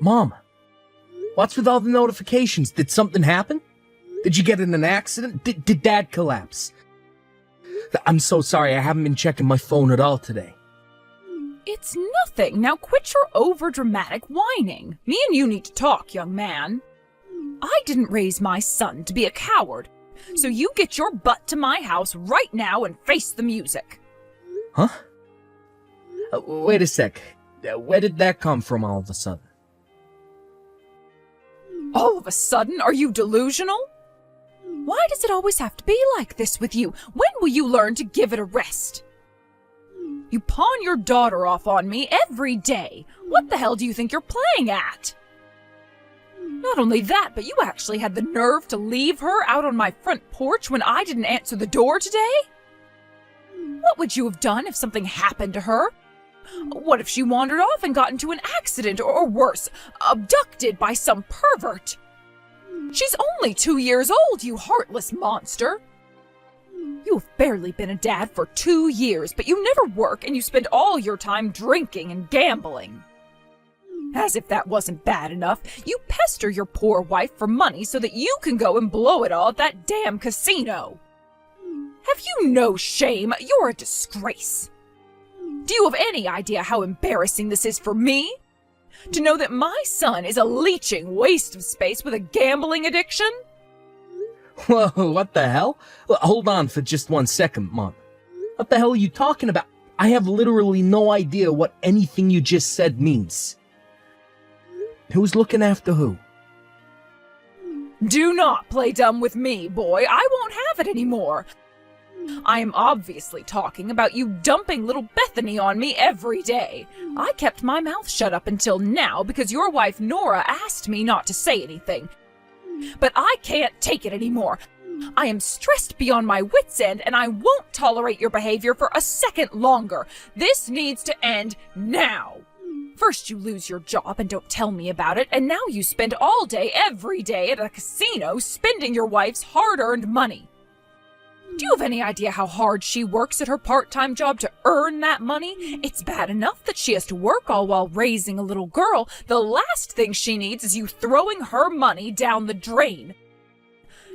Mom, what's with all the notifications? Did something happen? Did you get in an accident? Did Dad collapse? I'm so sorry, I haven't been checking my phone at all today. It's nothing. Now quit your over-dramatic whining. Me and you need to talk, young man. I didn't raise my son to be a coward, so you get your butt to my house right now and face the music. Huh? Wait a sec. Where did that come from all of a sudden? All of a sudden? Are you delusional? Why does it always have to be like this with you? When will you learn to give it a rest? You pawn your daughter off on me every day. What the hell do you think you're playing at? Not only that, but you actually had the nerve to leave her out on my front porch when I didn't answer the door today? What would you have done if something happened to her? What if she wandered off and got into an accident, or worse, abducted by some pervert? She's only 2 years old, you heartless monster. You've barely been a dad for 2 years, but you never work and you spend all your time drinking and gambling. As if that wasn't bad enough, you pester your poor wife for money so that you can go and blow it all at that damn casino. Have you no shame? You're a disgrace. Do you have any idea how embarrassing this is for me? To know that my son is a leeching waste of space with a gambling addiction? Whoa, what the hell? Hold on for just 1 second, Mom. What the hell are you talking about? I have literally no idea what anything you just said means. Who's looking after who? Do not play dumb with me, boy. I won't have it anymore. I am obviously talking about you dumping little Bethany on me every day. I kept my mouth shut up until now because your wife Nora asked me not to say anything. But I can't take it anymore. I am stressed beyond my wits' end, and I won't tolerate your behavior for a second longer. This needs to end now. First you lose your job and don't tell me about it, and now you spend all day, every day at a casino spending your wife's hard-earned money. Do you have any idea how hard she works at her part-time job to earn that money? It's bad enough that she has to work all while raising a little girl. The last thing she needs is you throwing her money down the drain.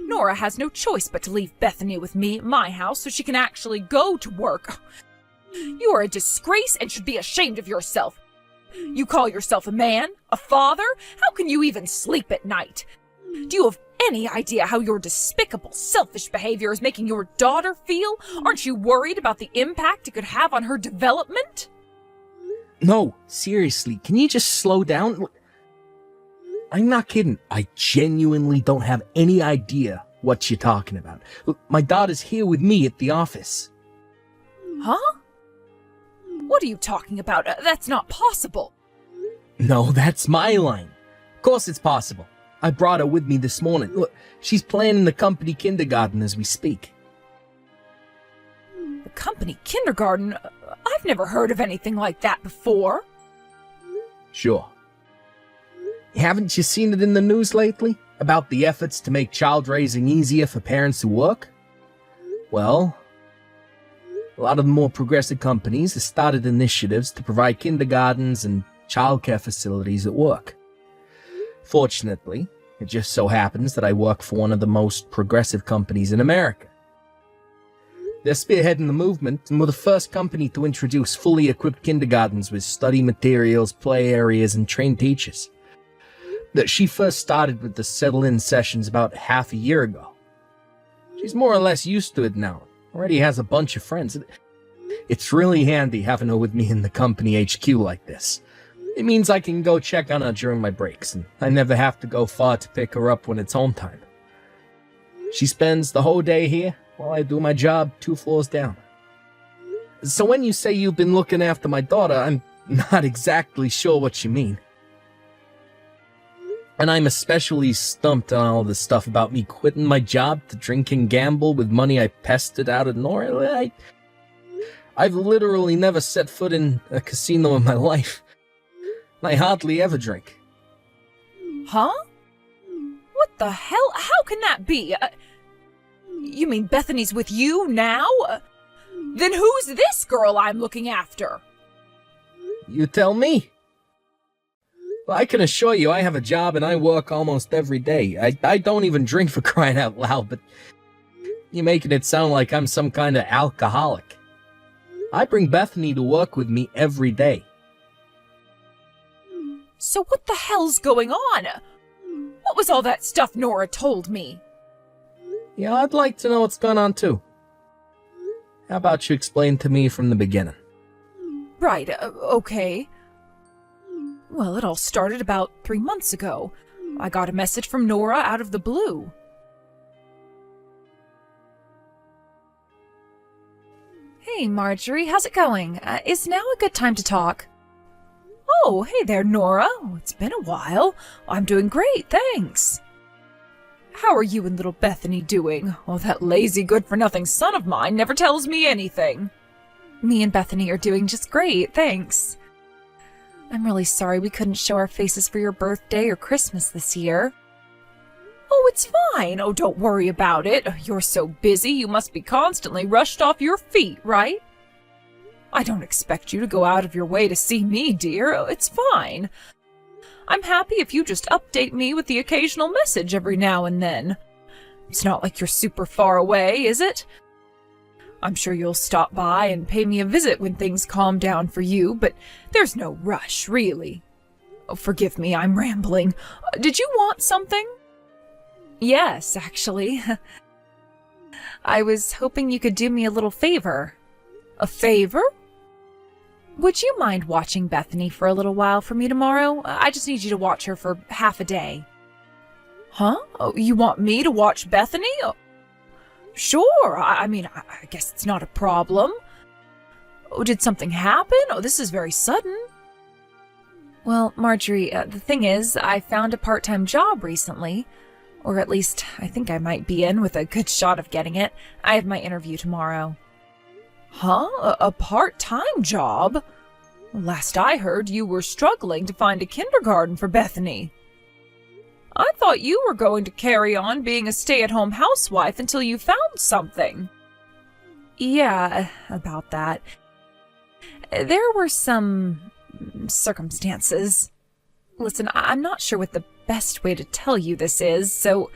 Nora has no choice but to leave Bethany with me at my house so she can actually go to work. You are a disgrace and should be ashamed of yourself. You call yourself a man? A father? How can you even sleep at night? Do you have any idea how your despicable, selfish behavior is making your daughter feel? Aren't you worried about the impact it could have on her development? No, seriously, can you just slow down? I'm not kidding. I genuinely don't have any idea what you're talking about. Look, my daughter's here with me at the office. Huh? What are you talking about? That's not possible. No, that's my line. Of course it's possible. I brought her with me this morning. Look, she's playing in the company kindergarten as we speak. The company kindergarten? I've never heard of anything like that before. Sure. Haven't you seen it in the news lately? About the efforts to make child raising easier for parents who work? Well, a lot of the more progressive companies have started initiatives to provide kindergartens and childcare facilities at work. Fortunately, it just so happens that I work for one of the most progressive companies in America. They're spearheading the movement and were the first company to introduce fully equipped kindergartens with study materials, play areas, and trained teachers. That she first started with the settle-in sessions about half a year ago. She's more or less used to it now. Already has a bunch of friends. It's really handy having her with me in the company HQ like this. It means I can go check on her during my breaks, and I never have to go far to pick her up when it's home time. She spends the whole day here while I do my job 2 floors down. So when you say you've been looking after my daughter, I'm not exactly sure what you mean. And I'm especially stumped on all this stuff about me quitting my job to drink and gamble with money I pestered out of Nora. I've literally never set foot in a casino in my life. I hardly ever drink. Huh? What the hell? How can that be? You mean Bethany's with you now? Then who's this girl I'm looking after? You tell me. I can assure you I have a job and I work almost every day. I don't even drink for crying out loud, but you're making it sound like I'm some kind of alcoholic. I bring Bethany to work with me every day. So what the hell's going on? What was all that stuff Nora told me? Yeah, I'd like to know what's going on too. How about you explain to me from the beginning? Right, okay. Well, it all started about 3 months ago. I got a message from Nora out of the blue. Hey, Marjorie, how's it going? Is now a good time to talk? Oh, hey there, Nora. It's been a while. I'm doing great, thanks. How are you and little Bethany doing? Oh, that lazy good-for-nothing son of mine never tells me anything. Me and Bethany are doing just great, thanks. I'm really sorry we couldn't show our faces for your birthday or Christmas this year. Oh, it's fine. Oh, don't worry about it. You're so busy you must be constantly rushed off your feet, right? I don't expect you to go out of your way to see me, dear. It's fine. I'm happy if you just update me with the occasional message every now and then. It's not like you're super far away, is it? I'm sure you'll stop by and pay me a visit when things calm down for you, but there's no rush, really. Oh, forgive me, I'm rambling. Did you want something? Yes, actually. I was hoping you could do me a little favor. A favor? Would you mind watching Bethany for a little while for me tomorrow? I just need you to watch her for half a day. Huh? Oh, you want me to watch Bethany? Oh, sure. I mean, I guess it's not a problem. Oh, did something happen? Oh, this is very sudden. Well, Marjorie, the thing is, I found a part-time job recently. Or at least, I think I might be in with a good shot of getting it. I have my interview tomorrow. Huh? A part-time job? Last I heard, you were struggling to find a kindergarten for Bethany. I thought you were going to carry on being a stay-at-home housewife until you found something. Yeah, about that. There were some circumstances. Listen, I'm not sure what the best way to tell you this is, so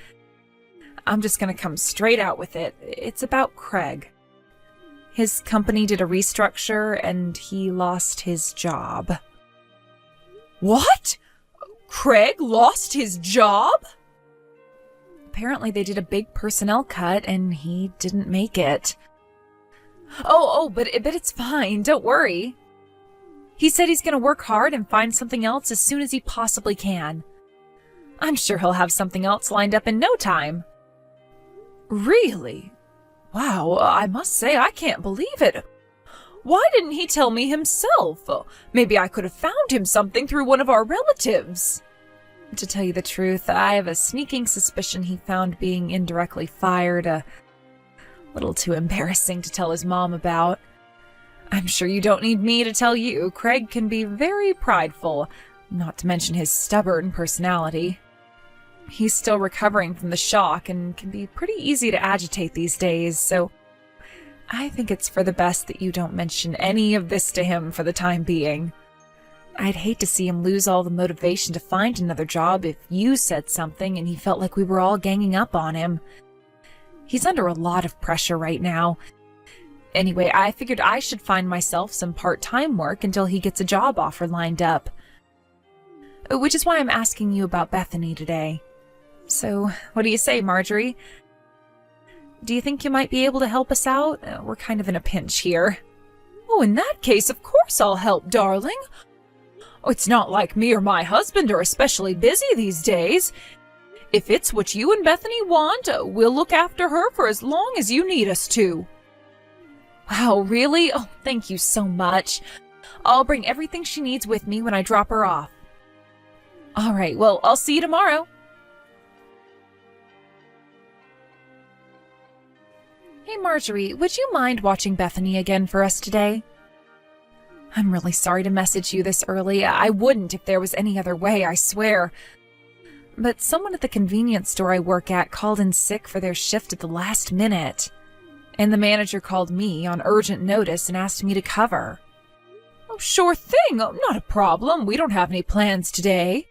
I'm just going to come straight out with it. It's about Craig. His company did a restructure, and he lost his job. What? Craig lost his job? Apparently they did a big personnel cut, and he didn't make it. But it's fine, don't worry. He said he's going to work hard and find something else as soon as he possibly can. I'm sure he'll have something else lined up in no time. Really? Wow, I must say I can't believe it. Why didn't he tell me himself? Maybe I could have found him something through one of our relatives. To tell you the truth, I have a sneaking suspicion he found being indirectly fired a little too embarrassing to tell his mom about. I'm sure you don't need me to tell you, Craig can be very prideful, not to mention his stubborn personality. He's still recovering from the shock and can be pretty easy to agitate these days, so I think it's for the best that you don't mention any of this to him for the time being. I'd hate to see him lose all the motivation to find another job if you said something and he felt like we were all ganging up on him. He's under a lot of pressure right now. Anyway, I figured I should find myself some part-time work until he gets a job offer lined up. Which is why I'm asking you about Bethany today. So, what do you say, Marjorie? Do you think you might be able to help us out? We're kind of in a pinch here. Oh, in that case, of course I'll help, darling. Oh, it's not like me or my husband are especially busy these days. If it's what you and Bethany want, we'll look after her for as long as you need us to. Wow, really? Oh, thank you so much. I'll bring everything she needs with me when I drop her off. All right, well, I'll see you tomorrow. Hey, Marjorie, would you mind watching Bethany again for us today? I'm really sorry to message you this early. I wouldn't if there was any other way, I swear. But someone at the convenience store I work at called in sick for their shift at the last minute. And the manager called me on urgent notice and asked me to cover. Oh, sure thing. Oh, not a problem. We don't have any plans today.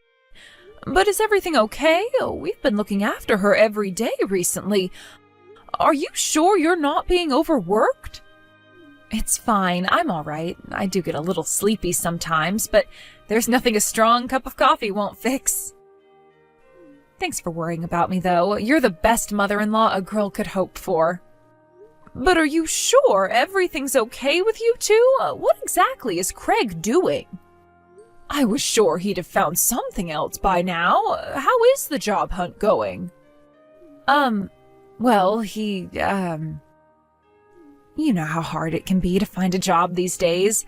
But is everything okay? Oh, we've been looking after her every day recently. Are you sure you're not being overworked? It's fine. I'm all right. I do get a little sleepy sometimes, but there's nothing a strong cup of coffee won't fix. Thanks for worrying about me, though. You're the best mother-in-law a girl could hope for. But are you sure everything's okay with you two? What exactly is Craig doing? I was sure he'd have found something else by now. How is the job hunt going? Well, he, you know how hard it can be to find a job these days.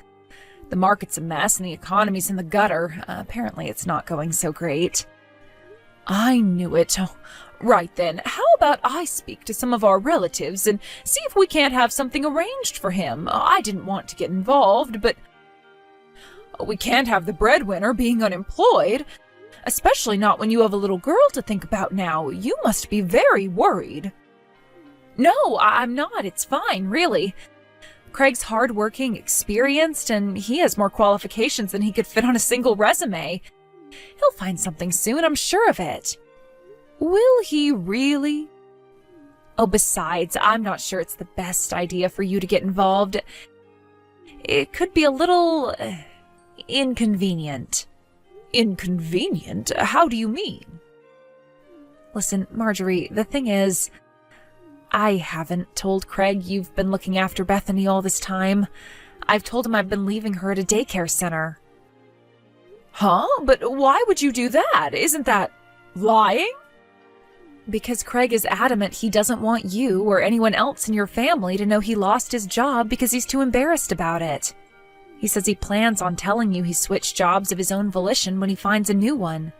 The market's a mess and the economy's in the gutter. Apparently it's not going so great. I knew it. Oh, right then, how about I speak to some of our relatives and see if we can't have something arranged for him? I didn't want to get involved, but we can't have the breadwinner being unemployed, especially not when you have a little girl to think about now. You must be very worried. No, I'm not. It's fine, really. Craig's hardworking, experienced, and he has more qualifications than he could fit on a single resume. He'll find something soon, I'm sure of it. Will he really? Oh, besides, I'm not sure it's the best idea for you to get involved. It could be a little inconvenient. Inconvenient? How do you mean? Listen, Marjorie, the thing is, I haven't told Craig you've been looking after Bethany all this time. I've told him I've been leaving her at a daycare center. Huh? But why would you do that? Isn't that lying? Because Craig is adamant he doesn't want you or anyone else in your family to know he lost his job because he's too embarrassed about it. He says he plans on telling you he switched jobs of his own volition when he finds a new one.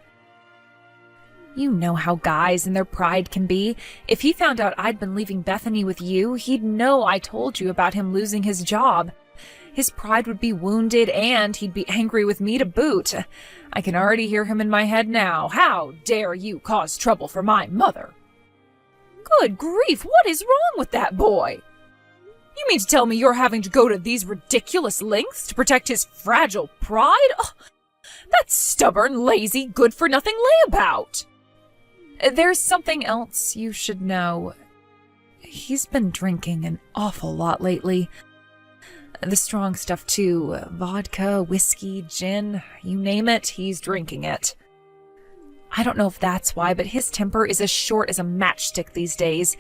You know how guys and their pride can be. If he found out I'd been leaving Bethany with you, he'd know I told you about him losing his job. His pride would be wounded, and he'd be angry with me to boot. I can already hear him in my head now. How dare you cause trouble for my mother? Good grief, what is wrong with that boy? You mean to tell me you're having to go to these ridiculous lengths to protect his fragile pride? Oh, that stubborn, lazy, good-for-nothing layabout. There's something else you should know. He's been drinking an awful lot lately. The strong stuff, too. Vodka, whiskey, gin, you name it, he's drinking it. I don't know if that's why, but his temper is as short as a matchstick these days.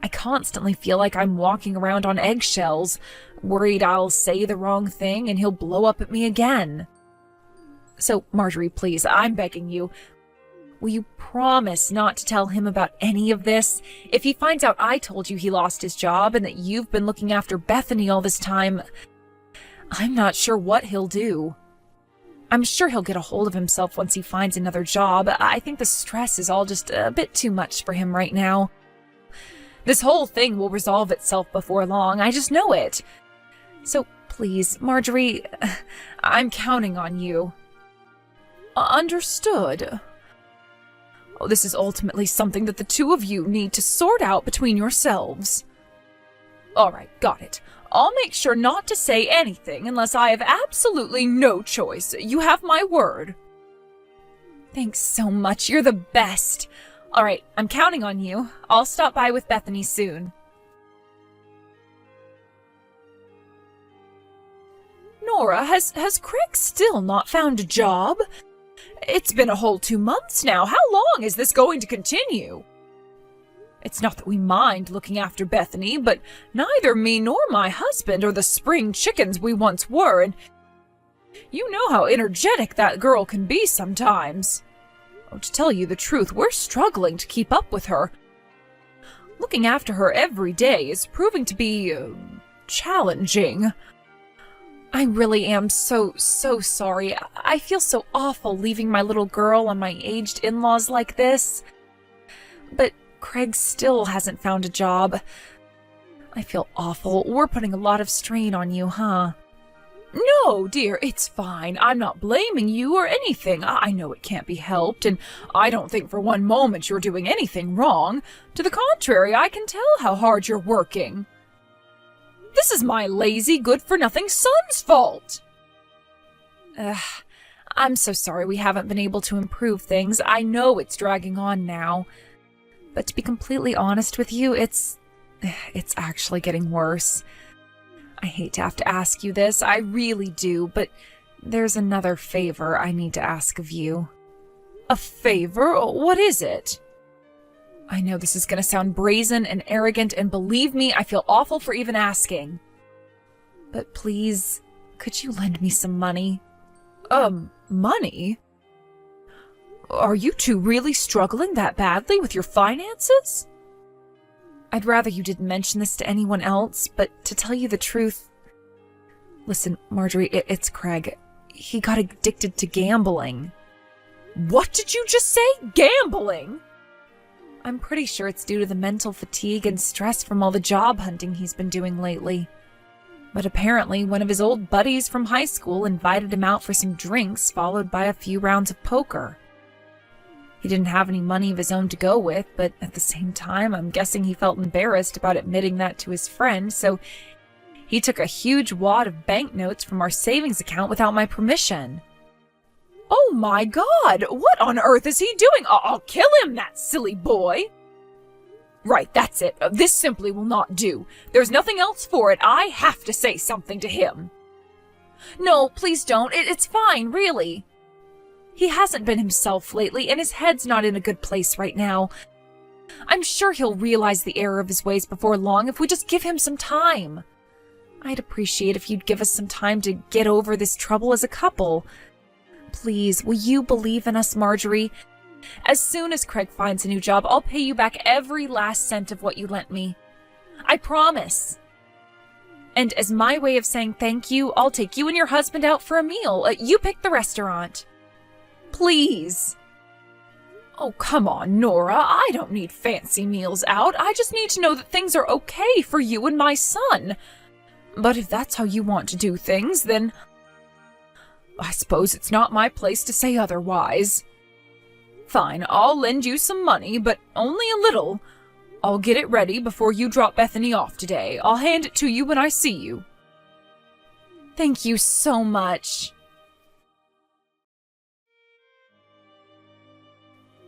I constantly feel like I'm walking around on eggshells, worried I'll say the wrong thing and he'll blow up at me again. So, Marjorie, please, I'm begging you, will you promise not to tell him about any of this? If he finds out I told you he lost his job and that you've been looking after Bethany all this time, I'm not sure what he'll do. I'm sure he'll get a hold of himself once he finds another job. I think the stress is all just a bit too much for him right now. This whole thing will resolve itself before long, I just know it. So please, Marjorie, I'm counting on you. Understood. Oh, this is ultimately something that the two of you need to sort out between yourselves. All right, got it. I'll make sure not to say anything unless I have absolutely no choice. You have my word. Thanks so much. You're the best. All right, I'm counting on you. I'll stop by with Bethany soon. Nora, has Craig still not found a job? It's been a whole 2 months now. How long is this going to continue? It's not that we mind looking after Bethany, but neither me nor my husband are the spring chickens we once were, and you know how energetic that girl can be sometimes. Oh, to tell you the truth, we're struggling to keep up with her. Looking after her every day is proving to be challenging. I really am so sorry. I feel so awful leaving my little girl and my aged in-laws like this. But Craig still hasn't found a job. I feel awful. We're putting a lot of strain on you, huh? No, dear, it's fine. I'm not blaming you or anything. I know it can't be helped, and I don't think for one moment you're doing anything wrong. To the contrary, I can tell how hard you're working. This is my lazy, good-for-nothing son's fault. I'm so sorry we haven't been able to improve things. I know it's dragging on now. But to be completely honest with you, it's actually getting worse. I hate to have to ask you this, I really do, but there's another favor I need to ask of you. A favor? What is it? I know this is going to sound brazen and arrogant, and believe me, I feel awful for even asking. But please, could you lend me some money? Money? Are you two really struggling that badly with your finances? I'd rather you didn't mention this to anyone else, but to tell you the truth... Listen, Marjorie, it's Craig. He got addicted to gambling. What did you just say? Gambling? I'm pretty sure it's due to the mental fatigue and stress from all the job hunting he's been doing lately. But apparently one of his old buddies from high school invited him out for some drinks, followed by a few rounds of poker. He didn't have any money of his own to go with, but at the same time, I'm guessing he felt embarrassed about admitting that to his friend, so he took a huge wad of banknotes from our savings account without my permission. Oh my God! What on earth is he doing? I'll kill him, that silly boy! Right, that's it. This simply will not do. There's nothing else for it. I have to say something to him. No, please don't. It's fine, really. He hasn't been himself lately, and his head's not in a good place right now. I'm sure he'll realize the error of his ways before long if we just give him some time. I'd appreciate if you'd give us some time to get over this trouble as a couple. Please, will you believe in us, Marjorie? As soon as Craig finds a new job, I'll pay you back every last cent of what you lent me. I promise. And as my way of saying thank you, I'll take you and your husband out for a meal. You pick the restaurant. Please. Oh, come on, Nora. I don't need fancy meals out. I just need to know that things are okay for you and my son. But if that's how you want to do things, then I suppose it's not my place to say otherwise. Fine, I'll lend you some money, but only a little. I'll get it ready before you drop Bethany off today. I'll hand it to you when I see you. Thank you so much.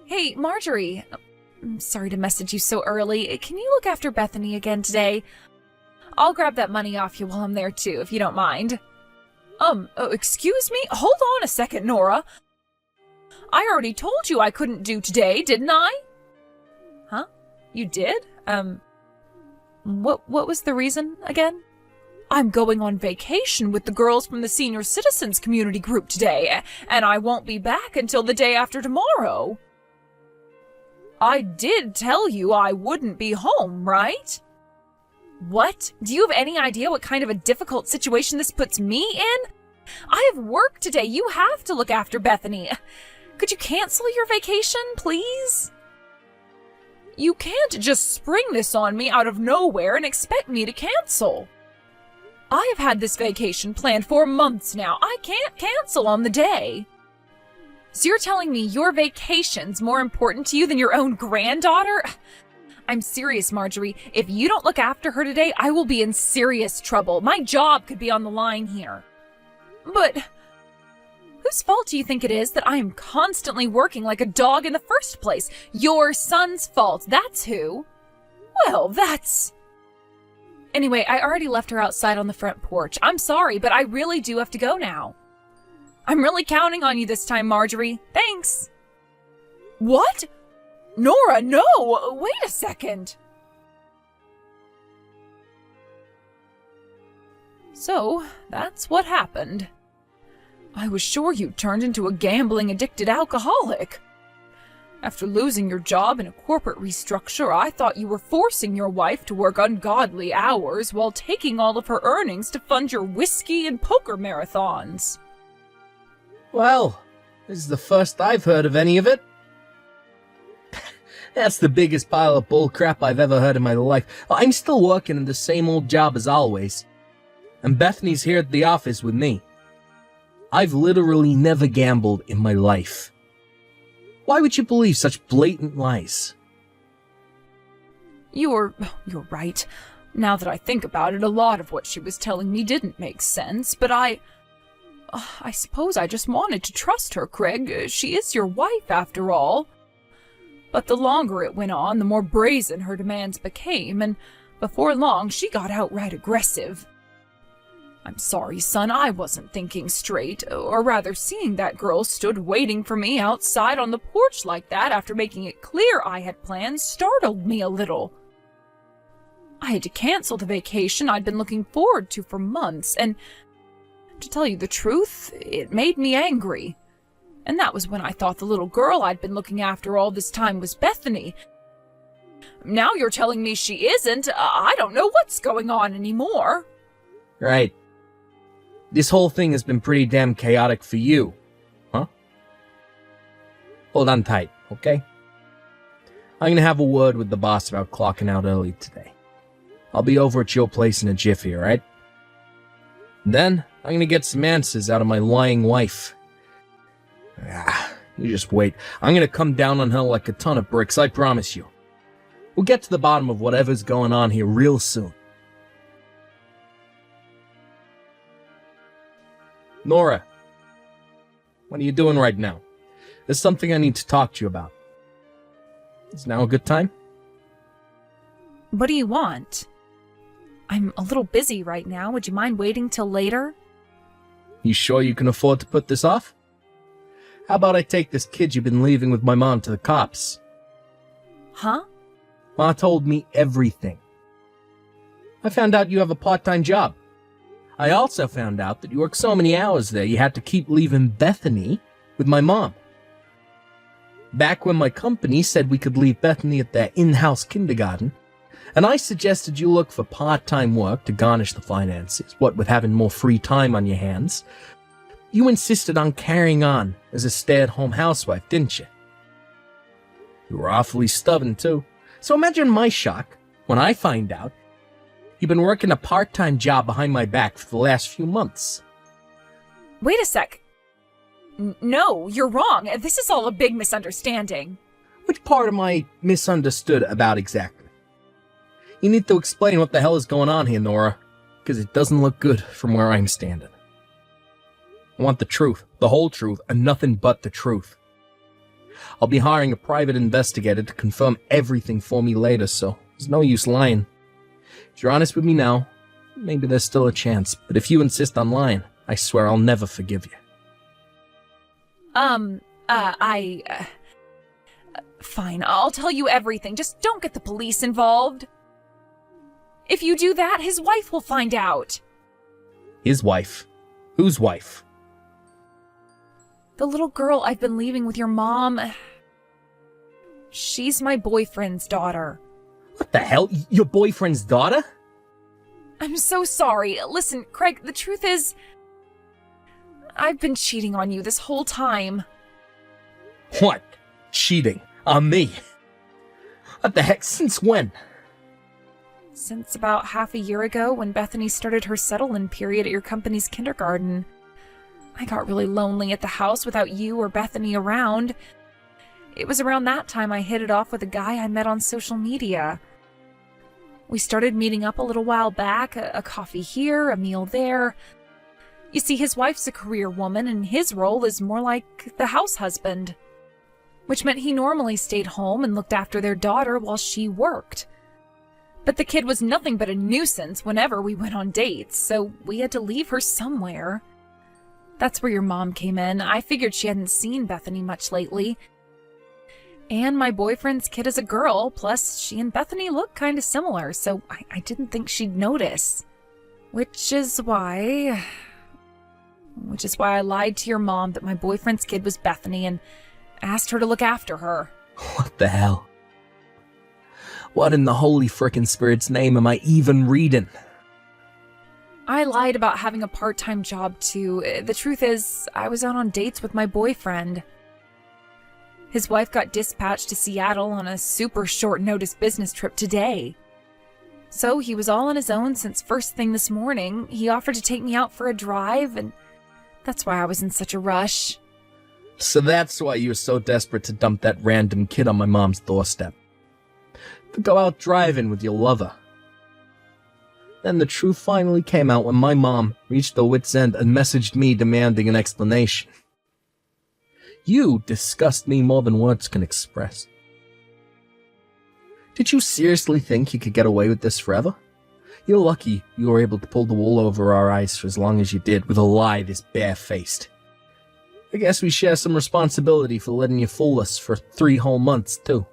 Hey, Marjorie. I'm sorry to message you so early. Can you look after Bethany again today? I'll grab that money off you while I'm there too, if you don't mind. Excuse me? Hold on a second, Nora. I already told you I couldn't do today, didn't I? Huh? You did? What was the reason again? I'm going on vacation with the girls from the Senior Citizens Community Group today, and I won't be back until the day after tomorrow. I did tell you I wouldn't be home, right? What? Do you have any idea what kind of a difficult situation this puts me in? I have work today. You have to look after Bethany. Could you cancel your vacation, please? You can't just spring this on me out of nowhere and expect me to cancel. I have had this vacation planned for months now. I can't cancel on the day. So you're telling me your vacation's more important to you than your own granddaughter? I'm serious, Marjorie. If you don't look after her today, I will be in serious trouble. My job could be on the line here. But whose fault do you think it is that I am constantly working like a dog in the first place? Your son's fault, that's who. Well, that's... Anyway, I already left her outside on the front porch. I'm sorry, but I really do have to go now. I'm really counting on you this time, Marjorie. Thanks. What? Nora, no! Wait a second. So, that's what happened. I was sure you turned into a gambling-addicted alcoholic. After losing your job in a corporate restructure, I thought you were forcing your wife to work ungodly hours while taking all of her earnings to fund your whiskey and poker marathons. Well, this is the first I've heard of any of it. That's the biggest pile of bullcrap I've ever heard in my life. I'm still working in the same old job as always. And Bethany's here at the office with me. I've literally never gambled in my life. Why would you believe such blatant lies? You're right. Now that I think about it, a lot of what she was telling me didn't make sense, but I suppose I just wanted to trust her, Craig. She is your wife, after all. But the longer it went on, the more brazen her demands became, and before long she got outright aggressive. I'm sorry, son, I wasn't thinking straight, or rather seeing that girl stood waiting for me outside on the porch like that after making it clear I had plans startled me a little. I had to cancel the vacation I'd been looking forward to for months, and to tell you the truth, it made me angry. And that was when I thought the little girl I'd been looking after all this time was Bethany. Now you're telling me she isn't. I don't know what's going on anymore. Right. This whole thing has been pretty damn chaotic for you, huh? Hold on tight, okay? I'm gonna have a word with the boss about clocking out early today. I'll be over at your place in a jiffy, alright? Then, I'm gonna get some answers out of my lying wife. You just wait. I'm gonna come down on her like a ton of bricks, I promise you. We'll get to the bottom of whatever's going on here real soon. Nora, what are you doing right now? There's something I need to talk to you about. Is now a good time? What do you want? I'm a little busy right now. Would you mind waiting till later? You sure you can afford to put this off? How about I take this kid you've been leaving with my mom to the cops? Huh? Ma told me everything. I found out you have a part-time job. I also found out that you work so many hours there you had to keep leaving Bethany with my mom. Back when my company said we could leave Bethany at their in-house kindergarten, and I suggested you look for part-time work to garnish the finances, what with having more free time on your hands, you insisted on carrying on as a stay-at-home housewife, didn't you? You were awfully stubborn, too. So imagine my shock when I find out you've been working a part-time job behind my back for the last few months. Wait a sec. No, you're wrong. This is all a big misunderstanding. Which part am I misunderstood about exactly? You need to explain what the hell is going on here, Nora, because it doesn't look good from where I'm standing. I want the truth, the whole truth, and nothing but the truth. I'll be hiring a private investigator to confirm everything for me later, so there's no use lying. If you're honest with me now, maybe there's still a chance, but if you insist on lying, I swear I'll never forgive you. Fine, I'll tell you everything. Just don't get the police involved. If you do that, his wife will find out. His wife? Whose wife? The little girl I've been leaving with your mom. She's my boyfriend's daughter. What the hell? Your boyfriend's daughter? I'm so sorry. Listen, Craig, the truth is, I've been cheating on you this whole time. What? Cheating? On me? What the heck? Since when? Since about half a year ago, when Bethany started her settle-in period at your company's kindergarten. I got really lonely at the house without you or Bethany around. It was around that time I hit it off with a guy I met on social media. We started meeting up a little while back, a coffee here, a meal there. You see, his wife's a career woman, and his role is more like the house husband, which meant he normally stayed home and looked after their daughter while she worked. But the kid was nothing but a nuisance whenever we went on dates, so we had to leave her somewhere. That's where your mom came in. I figured she hadn't seen Bethany much lately. And my boyfriend's kid is a girl, plus she and Bethany look kind of similar, so I didn't think she'd notice. Which is why I lied to your mom that my boyfriend's kid was Bethany and asked her to look after her. What the hell? What in the holy frickin' spirit's name am I even reading? I lied about having a part-time job too. The truth is, I was out on dates with my boyfriend. His wife got dispatched to Seattle on a super short-notice business trip today. So he was all on his own since first thing this morning. He offered to take me out for a drive, and that's why I was in such a rush. So that's why you were so desperate to dump that random kid on my mom's doorstep. To go out driving with your lover. Then the truth finally came out when my mom reached her wit's end and messaged me demanding an explanation. You disgust me more than words can express. Did you seriously think you could get away with this forever? You're lucky you were able to pull the wool over our eyes for as long as you did with a lie this bare-faced. I guess we share some responsibility for letting you fool us for 3 whole months, too.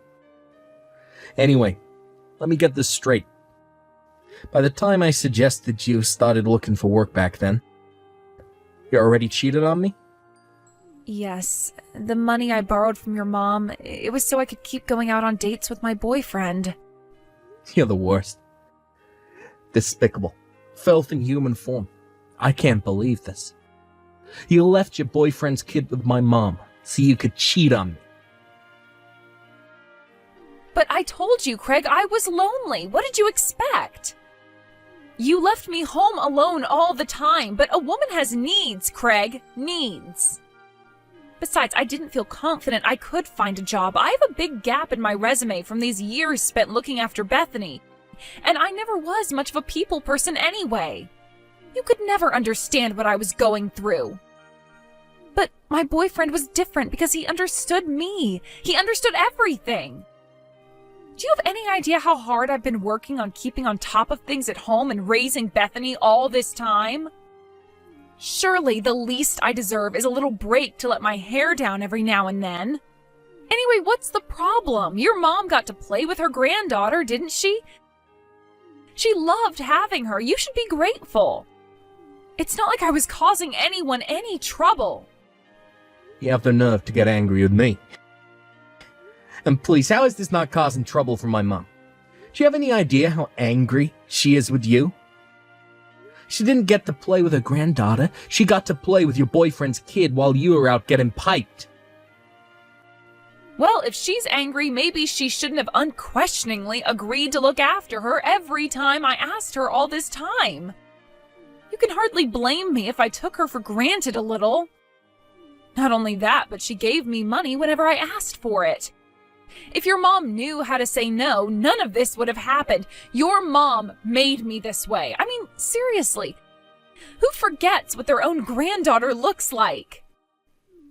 Anyway, let me get this straight. By the time I suggested you started looking for work back then, you already cheated on me? Yes, the money I borrowed from your mom, it was so I could keep going out on dates with my boyfriend. You're the worst. Despicable. Filth in human form. I can't believe this. You left your boyfriend's kid with my mom so you could cheat on me. But I told you, Craig, I was lonely. What did you expect? You left me home alone all the time, but a woman has needs, Craig. Needs. Besides, I didn't feel confident I could find a job. I have a big gap in my resume from these years spent looking after Bethany, and I never was much of a people person anyway. You could never understand what I was going through. But my boyfriend was different because he understood me. He understood everything. Do you have any idea how hard I've been working on keeping on top of things at home and raising Bethany all this time? Surely the least I deserve is a little break to let my hair down every now and then. Anyway, what's the problem? Your mom got to play with her granddaughter, didn't she? She loved having her. You should be grateful. It's not like I was causing anyone any trouble. You have the nerve to get angry with me. And please, how is this not causing trouble for my mom? Do you have any idea how angry she is with you? She didn't get to play with her granddaughter. She got to play with your boyfriend's kid while you were out getting piped. Well, if she's angry, maybe she shouldn't have unquestioningly agreed to look after her every time I asked her all this time. You can hardly blame me if I took her for granted a little. Not only that, but she gave me money whenever I asked for it. If your mom knew how to say no, none of this would have happened. Your mom made me this way. I mean, seriously. Who forgets what their own granddaughter looks like?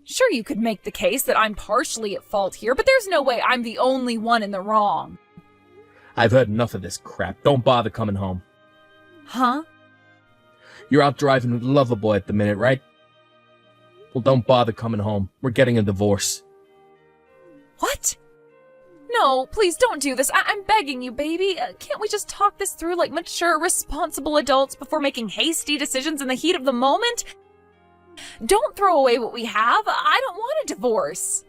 Sure, you could make the case that I'm partially at fault here, but there's no way I'm the only one in the wrong. I've heard enough of this crap. Don't bother coming home. Huh? You're out driving with Loverboy at the minute, right? Well, don't bother coming home. We're getting a divorce. What? No, please don't do this. I'm begging you, baby. Can't we just talk this through like mature, responsible adults before making hasty decisions in the heat of the moment? Don't throw away what we have. I don't want a divorce.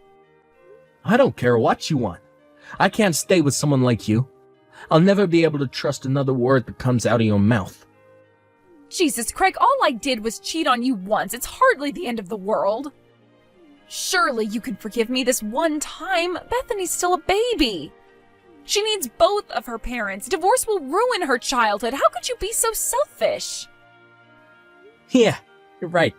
I don't care what you want. I can't stay with someone like you. I'll never be able to trust another word that comes out of your mouth. Jesus, Craig, all I did was cheat on you once. It's hardly the end of the world. Surely you can forgive me this one time. Bethany's still a baby. She needs both of her parents. Divorce will ruin her childhood. How could you be so selfish? Yeah, you're right.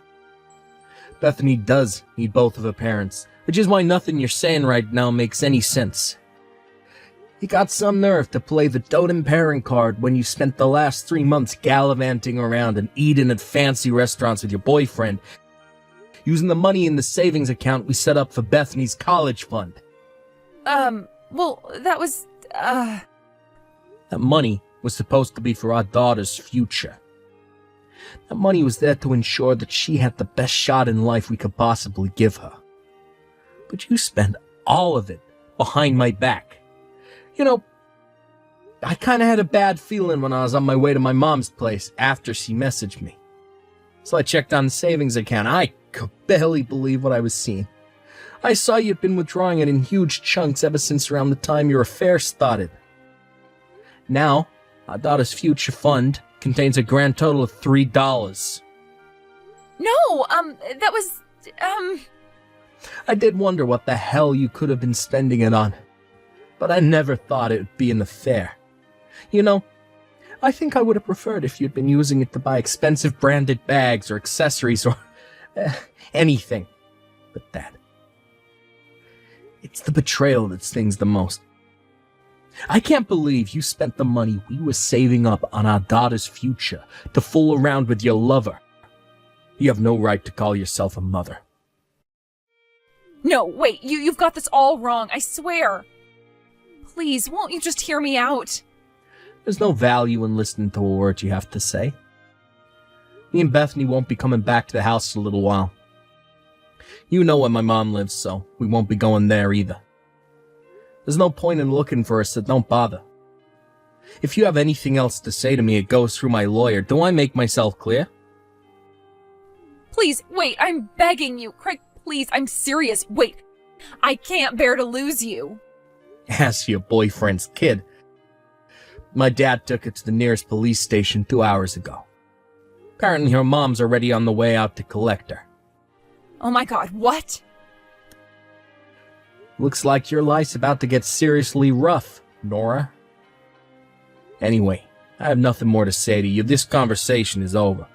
Bethany does need both of her parents, which is why nothing you're saying right now makes any sense. You got some nerve to play the doting parent card when you spent the last 3 months gallivanting around and eating at fancy restaurants with your boyfriend, using the money in the savings account we set up for Bethany's college fund. Well, that was, That money was supposed to be for our daughter's future. That money was there to ensure that she had the best shot in life we could possibly give her. But you spent all of it behind my back. You know, I kinda had a bad feeling when I was on my way to my mom's place after she messaged me. So I checked on the savings account. I could barely believe what I was seeing. I saw you'd been withdrawing it in huge chunks ever since around the time your affair started. Now, our daughter's future fund contains a grand total of $3. no, that was, I did wonder what the hell you could have been spending it on, but I never thought it would be an affair. You know, I think I would have preferred if you'd been using it to buy expensive branded bags or accessories or anything but that. It's the betrayal that stings the most. I can't believe you spent the money we were saving up on our daughter's future to fool around with your lover. You have no right to call yourself a mother. No, wait, you've got this all wrong, I swear. Please, won't you just hear me out? There's no value in listening to a word you have to say. Me and Bethany won't be coming back to the house in a little while. You know where my mom lives, so we won't be going there either. There's no point in looking for us, so don't bother. If you have anything else to say to me, it goes through my lawyer. Do I make myself clear? Please, wait, I'm begging you. Craig, please, I'm serious. Wait, I can't bear to lose you. As your boyfriend's kid. My dad took it to the nearest police station 2 hours ago. Apparently her mom's already on the way out to collect her. Oh my god, what? Looks like your life's about to get seriously rough, Nora. Anyway, I have nothing more to say to you. This conversation is over.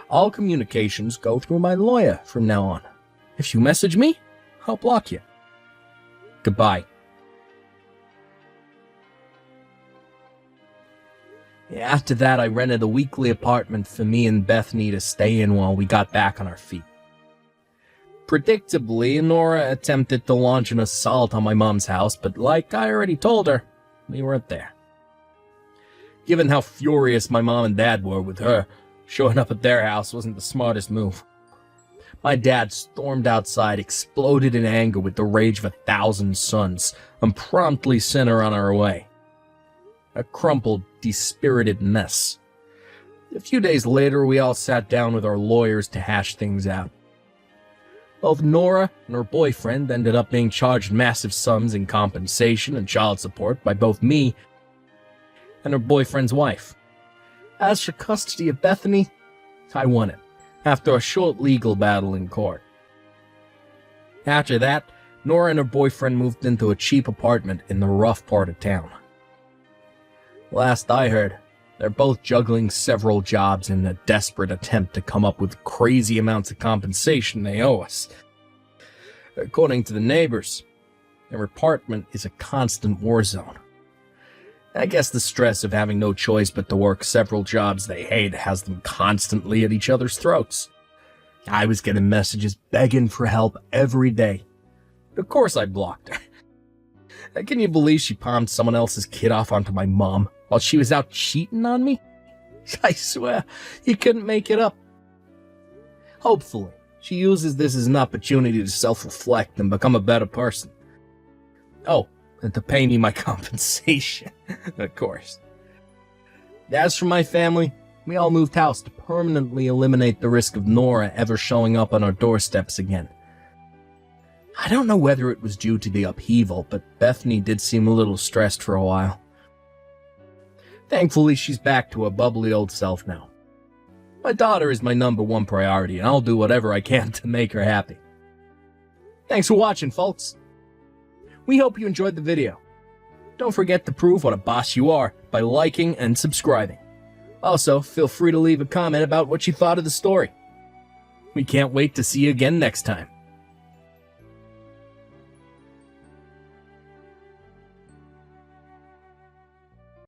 All communications go through my lawyer from now on. If you message me, I'll block you. Goodbye. After that, I rented a weekly apartment for me and Bethany to stay in while we got back on our feet. Predictably, Nora attempted to launch an assault on my mom's house, but like I already told her, we weren't there. Given how furious my mom and dad were with her, showing up at their house wasn't the smartest move. My dad stormed outside, exploded in anger with the rage of 1,000 suns, and promptly sent her on her way. A crumpled, dispirited mess. A few days later, we all sat down with our lawyers to hash things out. Both Nora and her boyfriend ended up being charged massive sums in compensation and child support by both me and her boyfriend's wife. As for custody of Bethany, I won it, after a short legal battle in court. After that, Nora and her boyfriend moved into a cheap apartment in the rough part of town. Last I heard, they're both juggling several jobs in a desperate attempt to come up with crazy amounts of compensation they owe us. According to the neighbors, their apartment is a constant war zone. I guess the stress of having no choice but to work several jobs they hate has them constantly at each other's throats. I was getting messages begging for help every day. But of course I blocked her. Can you believe she palmed someone else's kid off onto my mom while she was out cheating on me? I swear, you couldn't make it up. Hopefully, she uses this as an opportunity to self-reflect and become a better person. Oh, and to pay me my compensation, of course. As for my family, we all moved house to permanently eliminate the risk of Nora ever showing up on our doorsteps again. I don't know whether it was due to the upheaval, but Bethany did seem a little stressed for a while. Thankfully, she's back to her bubbly old self now. My daughter is my #1 priority, and I'll do whatever I can to make her happy. Thanks for watching, folks. We hope you enjoyed the video. Don't forget to prove what a boss you are by liking and subscribing. Also, feel free to leave a comment about what you thought of the story. We can't wait to see you again next time.